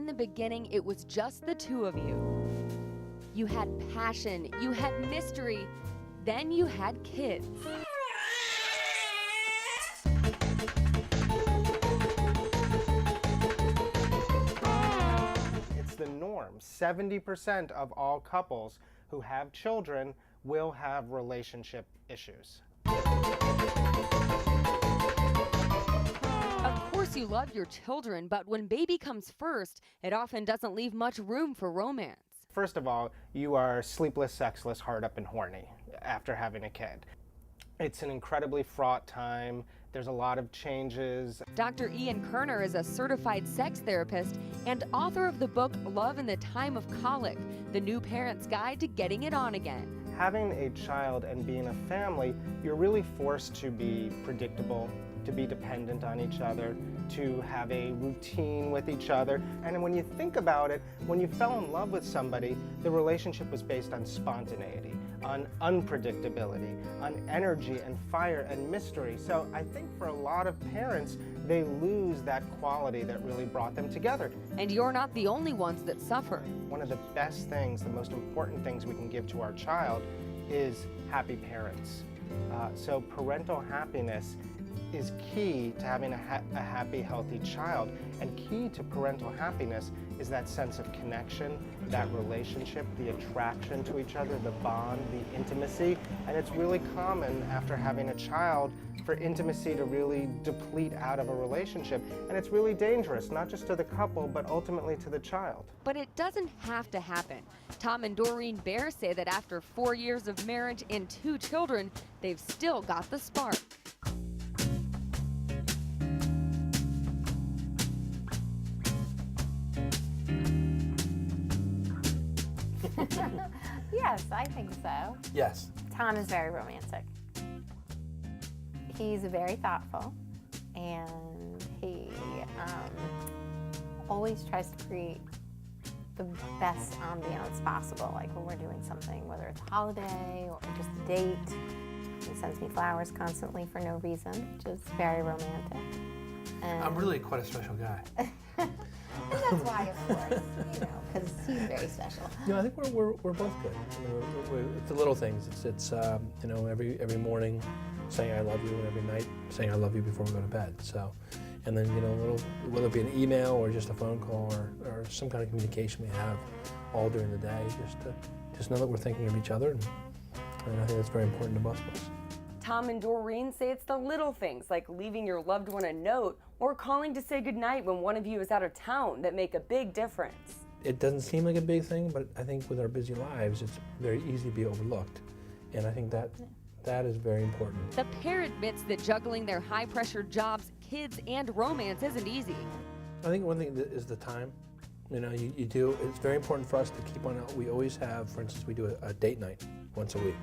the beginning, it was just the two of you. You had passion, you had mystery, then you had kids. It's the norm. 70% of all couples who have children will have relationship issues. Of course you love your children, but when baby comes first, it often doesn't leave much room for romance. First of all, you are sleepless, sexless, hard up, and horny after having a kid. It's an incredibly fraught time. There's a lot of changes. Dr. Ian Kerner is a certified sex therapist and author of the book Love in the Time of Colic, the new parent's guide to getting it on again. Having a child and being a family, you're really forced to be predictable, to be dependent on each other, to have a routine with each other. And when you think about it, when you fell in love with somebody, the relationship was based on spontaneity, on unpredictability, on energy and fire and mystery. So I think for a lot of parents, they lose that quality that really brought them together. And you're not the only ones that suffer. One of the best things, the most important things we can give to our child is happy parents. So parental happiness is key to having a happy, healthy child. And key to parental happiness is that sense of connection, that relationship, the attraction to each other, the bond, the intimacy. And it's really common after having a child for intimacy to really deplete out of a relationship. And it's really dangerous, not just to the couple, but ultimately to the child. But it doesn't have to happen. Tom and Doreen Bear say that after 4 years of marriage and 2 children, they've still got the spark. Yes, I think so. Yes. Tom is very romantic. He's very thoughtful, and he always tries to create the best ambiance possible, like when we're doing something, whether it's a holiday or just a date. He sends me flowers constantly for no reason, which is very romantic. And I'm really quite a special guy. and that's why, of course, because he's very special. I think we're both good. It's the little things. It's every morning saying I love you, and every night saying I love you before we go to bed. So, and then whether it be an email or just a phone call or some kind of communication we have all during the day, just know that we're thinking of each other, and I think that's very important to both of us. Tom and Doreen say it's the little things, like leaving your loved one a note or calling to say goodnight when one of you is out of town, that make a big difference. It doesn't seem like a big thing, but I think with our busy lives, it's very easy to be overlooked. And I think that is very important. The pair admits that juggling their high-pressure jobs, kids, and romance isn't easy. I think one thing is the time. It's very important for us to keep on, we always have, for instance, we do a date night once a week.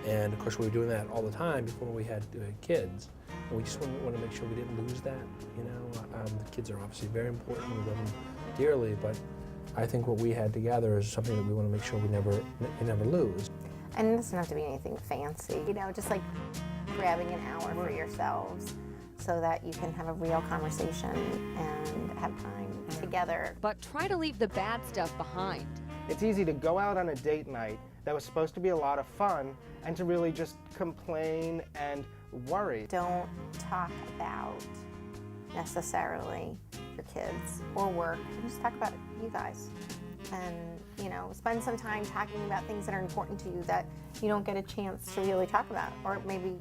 And of course we were doing that all the time before we had kids. And we just want to make sure we didn't lose that, The kids are obviously very important, we love them dearly, but I think what we had together is something that we want to make sure we never lose. And it doesn't have to be anything fancy, just like grabbing an hour for yourselves so that you can have a real conversation and have time together. But try to leave the bad stuff behind. It's easy to go out on a date night that was supposed to be a lot of fun and to really just complain and worry. Don't talk about necessarily your kids or work. Just talk about you guys. And, spend some time talking about things that are important to you that you don't get a chance to really talk about. Or maybe,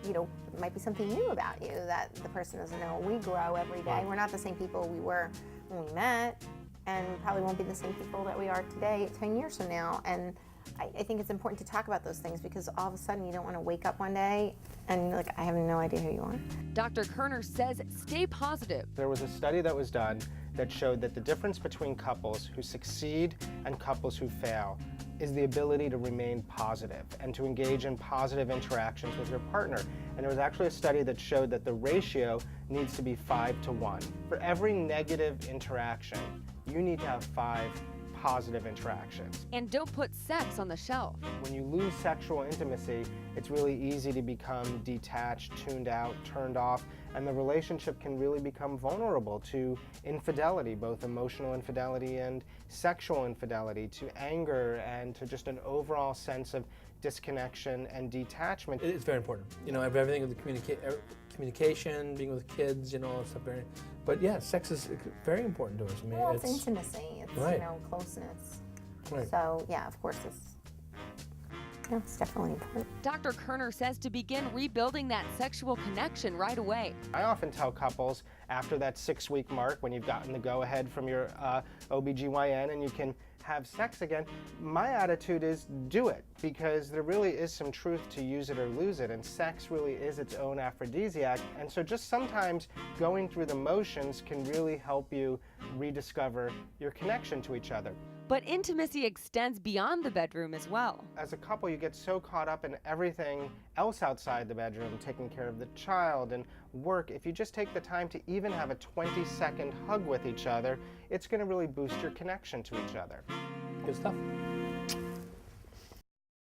it might be something new about you that the person doesn't know. We grow every day. We're not the same people we were when we met, and we probably won't be the same people that we are today 10 years from now. And I think it's important to talk about those things, because all of a sudden you don't want to wake up one day and you're like, I have no idea who you are. Dr. Kerner says stay positive. There was a study that was done that showed that the difference between couples who succeed and couples who fail is the ability to remain positive and to engage in positive interactions with your partner. And there was actually a study that showed that the ratio needs to be 5 to 1. For every negative interaction, you need to have 5 positive interactions. And don't put sex on the shelf. When you lose sexual intimacy, it's really easy to become detached, tuned out, turned off, and the relationship can really become vulnerable to infidelity, both emotional infidelity and sexual infidelity, to anger, and to just an overall sense of disconnection and detachment. It's very important. You know, everything with the communication, being with kids, you know, all that stuff. But yeah, sex is very important to us. I mean, Well, it's intimacy. It's, right. you know, closeness. Right. So, yeah, of course, it's definitely important. Dr. Kerner says to begin rebuilding that sexual connection right away. I often tell couples after that 6-week mark, when you've gotten the go-ahead from your OBGYN and you can have sex again, my attitude is do it, because there really is some truth to use it or lose it, and sex really is its own aphrodisiac. And so just sometimes going through the motions can really help you rediscover your connection to each other. But intimacy extends beyond the bedroom as well. As a couple, you get so caught up in everything else outside the bedroom, taking care of the child and work. If you just take the time to even have a 20-second hug with each other, it's going to really boost your connection to each other. Good stuff.